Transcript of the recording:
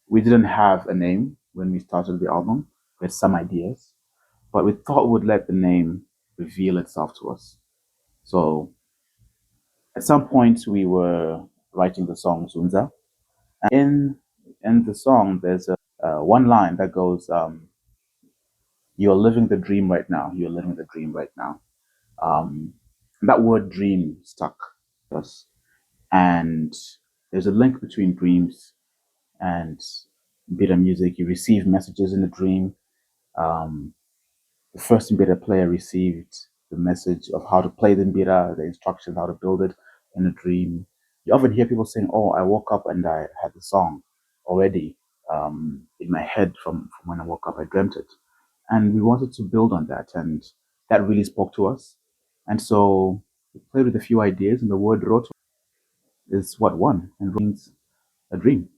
We didn't have a name when we started the album. We had some ideas, but we thought we'd let the name reveal itself to us. So at some point, we were writing the song Zunza. In the song, there's a one line that goes, "You're living the dream right now. You're living the dream right now." Um, that word "dream" stuck with us, and there's a link between dreams and Mbira music. You receive messages in a dream. Um, the first Mbira player received the message of how to play the Mbira, the instructions how to build it in a dream. You often hear people saying, "Oh, I woke up and I had the song already in my head from when I woke up. I dreamt it." And we wanted to build on that, and that really spoke to us. And so we played with a few ideas, and the word Roto is what won, and means a dream.